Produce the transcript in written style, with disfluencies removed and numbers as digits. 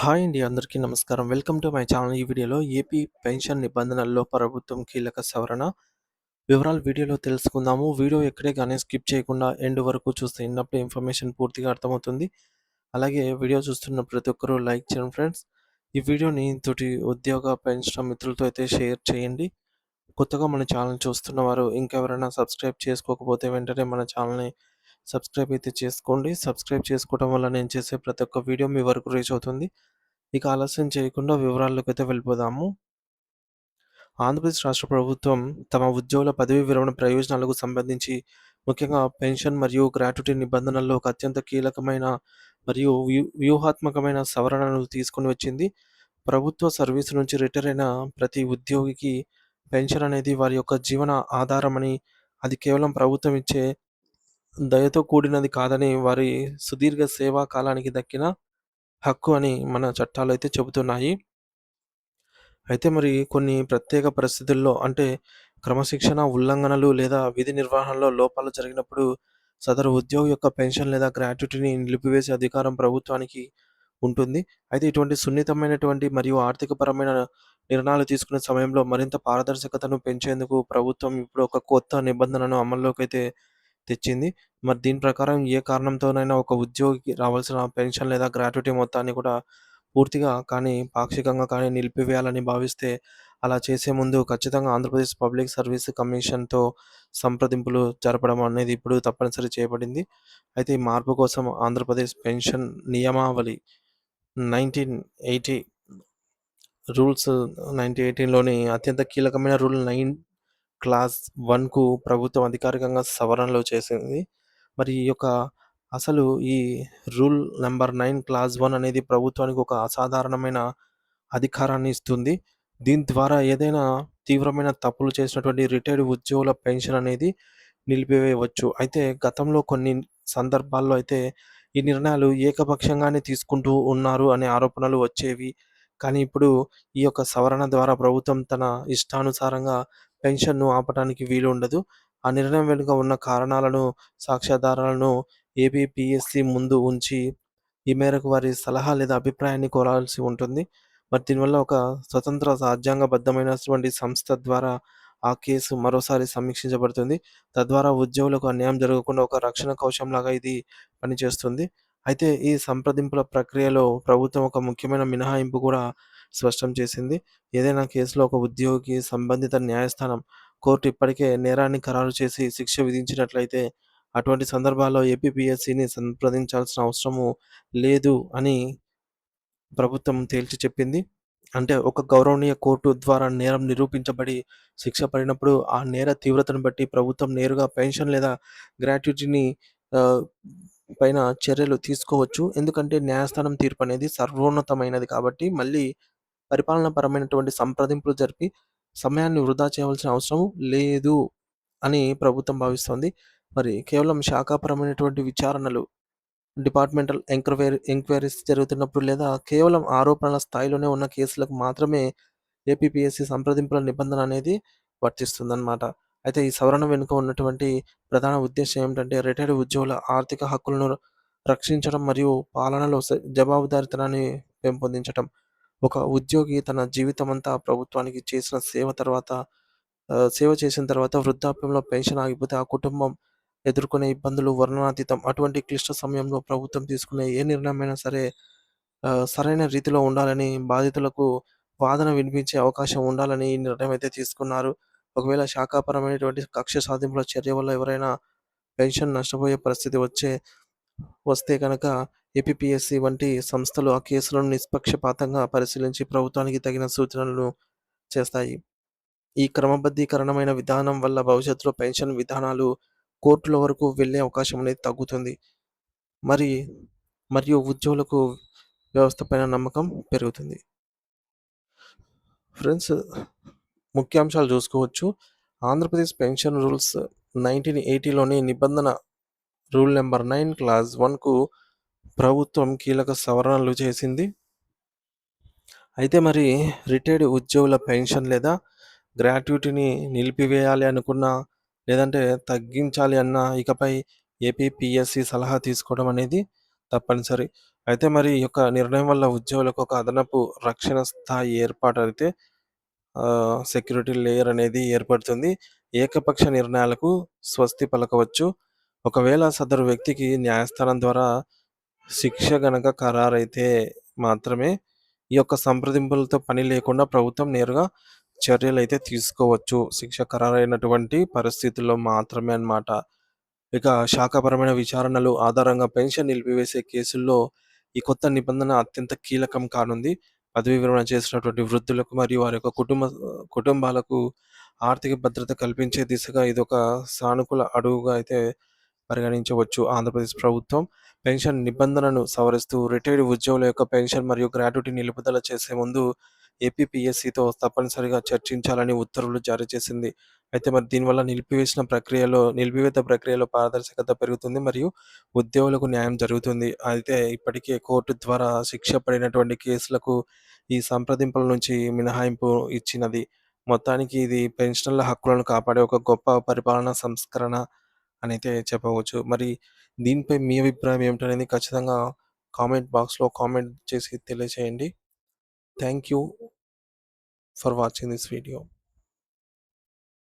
Hi అండి. అందరికీ నమస్కారం. Welcome to my channel. ఈ వీడియోలో ఏపీ పెన్షన్ నిబంధనల్లో ప్రభుత్వం కీలక సవరణ వివరాలు వీడియోలో తెలుసుకుందాము. వీడియో ఎక్కడే గానీ స్కిప్ చేయకుండా ఎండ్ వరకు చూస్తే ఎన్నప్పుడే ఇన్ఫర్మేషన్ పూర్తిగా అర్థమవుతుంది. అలాగే వీడియో చూస్తున్న ప్రతి ఒక్కరూ లైక్ చేయండి ఫ్రెండ్స్. ఈ వీడియోని తోటి ఉద్యోగ పెన్షన్ మిత్రులతో అయితే షేర్ చేయండి. కొత్తగా మన ఛానల్ చూస్తున్న వారు ఇంకెవరైనా సబ్స్క్రైబ్ చేసుకోకపోతే వెంటనే మన ఛానల్‌ని సబ్స్క్రైబ్ అయితే చేసుకోండి. సబ్స్క్రైబ్ చేసుకోవడం వల్ల నేను చేసే ప్రతి ఒక్క వీడియో మీ వరకు రీచ్ అవుతుంది. ఇక ఆలస్యం చేయకుండా వివరాల్లోకైతే వెళ్ళిపోదాము. ఆంధ్రప్రదేశ్ రాష్ట్ర ప్రభుత్వం తమ ఉద్యోగుల పదవీ విరమణ ప్రయోజనాలకు సంబంధించి ముఖ్యంగా పెన్షన్ మరియు గ్రాట్యుటీ నిబంధనల్లో ఒక అత్యంత కీలకమైన మరియు వ్యూహాత్మకమైన సవరణను తీసుకొని వచ్చింది. ప్రభుత్వ సర్వీసు నుంచి రిటైర్ అయిన ప్రతి ఉద్యోగికి పెన్షన్ అనేది వారి యొక్క జీవన ఆధారమని, అది కేవలం ప్రభుత్వం ఇచ్చే దయతో కూడినది కాదని, వారి సుదీర్ఘ సేవా కాలానికి దక్కిన హక్కు అని మన చట్టాలైతే చెబుతున్నాయి. అయితే మరి కొన్ని ప్రత్యేక పరిస్థితుల్లో అంటే క్రమశిక్షణ ఉల్లంఘనలు లేదా విధి నిర్వహణలో లోపాలు జరిగినప్పుడు సదరు ఉద్యోగి యొక్క పెన్షన్ లేదా గ్రాట్యుటీని నిలిపివేసే అధికారం ప్రభుత్వానికి ఉంటుంది. అయితే ఇటువంటి సున్నితమైనటువంటి మరియు ఆర్థికపరమైన నిర్ణయాలు తీసుకునే సమయంలో మరింత పారదర్శకతను పెంచేందుకు ప్రభుత్వం ఇప్పుడు ఒక కొత్త నిబంధనను అమల్లోకైతే తెచ్చింది. మరి దీని ప్రకారం ఏ కారణంతోనైనా ఒక ఉద్యోగికి రావాల్సిన పెన్షన్ లేదా గ్రాట్యుటీ మొత్తాన్ని కూడా పూర్తిగా కానీ, పాక్షికంగా కానీ నిలిపివేయాలని భావిస్తే, అలా చేసే ముందు ఖచ్చితంగా ఆంధ్రప్రదేశ్ పబ్లిక్ సర్వీస్ కమిషన్‌తో సంప్రదింపులు జరపడం అనేది ఇప్పుడు తప్పనిసరి చేయబడింది. అయితే ఈ మార్పు కోసం ఆంధ్రప్రదేశ్ పెన్షన్ నియమావళి 1980 రూల్స్ 1918లోని అత్యంత కీలకమైన రూల్ 9 క్లాస్ 1కు ప్రభుత్వం అధికారికంగా సవరణలు చేసింది. మరి ఈ యొక్క అసలు ఈ రూల్ నంబర్ 9 క్లాస్ 1 అనేది ప్రభుత్వానికి ఒక అసాధారణమైన అధికారాన్ని ఇస్తుంది. దీని ద్వారా ఏదైనా తీవ్రమైన తప్పులు చేసినటువంటి రిటైర్డ్ ఉద్యోగుల పెన్షన్ అనేది నిలిపివేయవచ్చు. అయితే గతంలో కొన్ని సందర్భాల్లో అయితే ఈ నిర్ణయాలు ఏకపక్షంగానే తీసుకుంటూ ఉన్నారు అనే ఆరోపణలు వచ్చేవి. కానీ ఇప్పుడు ఈ యొక్క సవరణ ద్వారా ప్రభుత్వం తన ఇష్టానుసారంగా పెన్షన్‌ను ఆపటానికి వీలు ఉండదు. ఆ నిర్ణయం వెనుక ఉన్న కారణాలను, సాక్ష్యాధారాలను ఏపీపీఎస్సీ ముందు ఉంచి, ఈ మేరకు వారి సలహా లేదా అభిప్రాయాన్ని కోరాల్సి ఉంటుంది. మరి దీనివల్ల ఒక స్వతంత్ర రాజ్యాంగబద్ధమైనటువంటి సంస్థ ద్వారా ఆ కేసు మరోసారి సమీక్షించబడుతుంది. తద్వారా ఉద్యోగులకు అన్యాయం జరగకుండా ఒక రక్షణ కవచంలాగా ఇది పనిచేస్తుంది. అయితే ఈ సంప్రదింపుల ప్రక్రియలో ప్రభుత్వం ఒక ముఖ్యమైన మినహాయింపు కూడా స్పష్టం చేసింది. ఏదైనా కేసులో ఒక ఉద్యోగికి సంబంధిత న్యాయస్థానం, కోర్టు ఇప్పటికే నేరాన్ని ఖరారు చేసి శిక్ష విధించినట్లయితే, అటువంటి సందర్భాల్లో ఏపీపీఎస్సీని సంప్రదించాల్సిన అవసరము లేదు అని ప్రభుత్వం తేల్చి చెప్పింది. అంటే ఒక గౌరవనీయ కోర్టు ద్వారా నేరం నిరూపించబడి శిక్ష పడినప్పుడు, ఆ నేర తీవ్రతను బట్టి ప్రభుత్వం నేరుగా పెన్షన్ లేదా గ్రాట్యుటీని ఆహ్, పైన చర్యలు తీసుకోవచ్చు. ఎందుకంటే న్యాయస్థానం తీర్పనేది సర్వోన్నతమైనది కాబట్టి, మళ్ళీ పరిపాలనాపరమైనటువంటి సంప్రదింపులు జరిపి సమయాన్ని వృధా చేయవలసిన అవసరం లేదు అని ప్రభుత్వం భావిస్తోంది. మరి కేవలం శాఖాపరమైనటువంటి విచారణలు, డిపార్ట్‌మెంటల్ ఎంక్వైరీస్ జరుగుతున్నప్పుడు లేదా కేవలం ఆరోపణల స్థాయిలోనే ఉన్న కేసులకు మాత్రమే ఏపీపీఎస్సీ సంప్రదింపుల నిబంధన అనేది వర్తిస్తుందన్నమాట. అయితే ఈ సవరణ వెనుక ఉన్నటువంటి ప్రధాన ఉద్దేశ్యం ఏమిటంటే, రిటైర్డ్ ఉద్యోగుల ఆర్థిక హక్కులను రక్షించడం మరియు పాలనలో జవాబుదారీతనాన్ని పెంపొందించటం. ఒక ఉద్యోగి తన జీవితమంతా ప్రభుత్వానికి చేసిన సేవ చేసిన తర్వాత వృద్ధాప్యంలో పెన్షన్ ఆగిపోతే ఆ కుటుంబం ఎదుర్కొనే ఇబ్బందులు వర్ణనాతీతం. అటువంటి క్లిష్ట సమయంలో ప్రభుత్వం తీసుకునే ఏ నిర్ణయమైనా సరే సరైన రీతిలో ఉండాలని, బాధితులకు వాదన వినిపించే అవకాశం ఉండాలని ఈ నిర్ణయం అయితే తీసుకున్నారు. ఒకవేళ శాఖాపరమైనటువంటి కక్ష సాధింపుల చర్య వల్ల ఎవరైనా పెన్షన్ నష్టపోయే పరిస్థితి వస్తే గనక ఏపీపీఎస్సీ వంటి సంస్థలు ఆ కేసులను నిష్పక్షపాతంగా పరిశీలించి ప్రభుత్వానికి తగిన సూచనలను చేస్తాయి. ఈ క్రమబద్ధీకరణమైన విధానం వల్ల భవిష్యత్తులో పెన్షన్ విధానాలు కోర్టుల వరకు వెళ్ళే అవకాశం అనేది తగ్గుతుంది. మరి మరియు ఉద్యోగులకు వ్యవస్థ పైన నమ్మకం పెరుగుతుంది. ఫ్రెండ్స్, ముఖ్యాంశాలు చూసుకోవచ్చు. ఆంధ్రప్రదేశ్ పెన్షన్ రూల్స్ 1980లోని నిబంధన రూల్ నంబర్ 9 క్లాస్ 1కు ప్రభుత్వం కీలక సవరణలు చేసింది. అయితే మరి రిటైర్డ్ ఉద్యోగుల పెన్షన్ లేదా గ్రాట్యుటీని నిలిపివేయాలి అనుకున్నా, లేదంటే తగ్గించాలి అన్నా ఇకపై ఏపీపీఎస్సీ సలహా తీసుకోవడం అనేది తప్పనిసరి. అయితే మరి ఈ యొక్క నిర్ణయం వల్ల ఉద్యోగులకు ఒక అదనపు రక్షణ స్థాయి ఏర్పాటైతే సెక్యూరిటీ లేయర్ అనేది ఏర్పడుతుంది. ఏకపక్ష నిర్ణయాలకు స్వస్తి పలకవచ్చు. ఒకవేళ సదరు వ్యక్తికి న్యాయస్థానం ద్వారా శిక్ష గనక ఖరారైతే మాత్రమే ఈ యొక్క సంప్రదింపులతో పని లేకుండా ప్రభుత్వం నేరుగా చర్యలైతే తీసుకోవచ్చు. శిక్ష ఖరారైనటువంటి పరిస్థితుల్లో మాత్రమే అన్నమాట. ఇక శాఖాపరమైన విచారణలు ఆధారంగా పెన్షన్ నిలిపివేసే కేసుల్లో ఈ కొత్త నిబంధన అత్యంత కీలకం కానుంది. పదవీ విరమణ చేసినటువంటి వృద్ధులకు మరియు వారి యొక్క కుటుంబాలకు ఆర్థిక భద్రత కల్పించే దిశగా ఇదొక సానుకూల అడుగుగా అయితే పరిగణించవచ్చు. ఆంధ్రప్రదేశ్ ప్రభుత్వం పెన్షన్ నిబంధనను సవరిస్తూ రిటైర్డ్ ఉద్యోగుల యొక్క పెన్షన్ మరియు గ్రాట్యుటీ నిలుపుదల చేసే ముందు ఏపీపీఎస్సీతో తప్పనిసరిగా చర్చించాలని ఉత్తర్వులు జారీ చేసింది. అయితే మరి దీనివల్ల నిలిపివేత ప్రక్రియలో పారదర్శకత పెరుగుతుంది మరియు ఉద్యోగులకు న్యాయం జరుగుతుంది. అయితే ఇప్పటికే కోర్టు ద్వారా శిక్ష పడినటువంటి కేసులకు ఈ సంప్రదింపుల నుంచి మినహాయింపు ఇచ్చినది. మొత్తానికి ఇది పెన్షనర్ల హక్కులను కాపాడే ఒక గొప్ప పరిపాలనా సంస్కరణ అనైతే చెప్పవచ్చు. మరి దీనిపై మీ అభిప్రాయం ఏమిటనేది ఖచ్చితంగా కామెంట్ బాక్స్‌లో కామెంట్ చేసి తెలియచేయండి. Thank you for watching this video.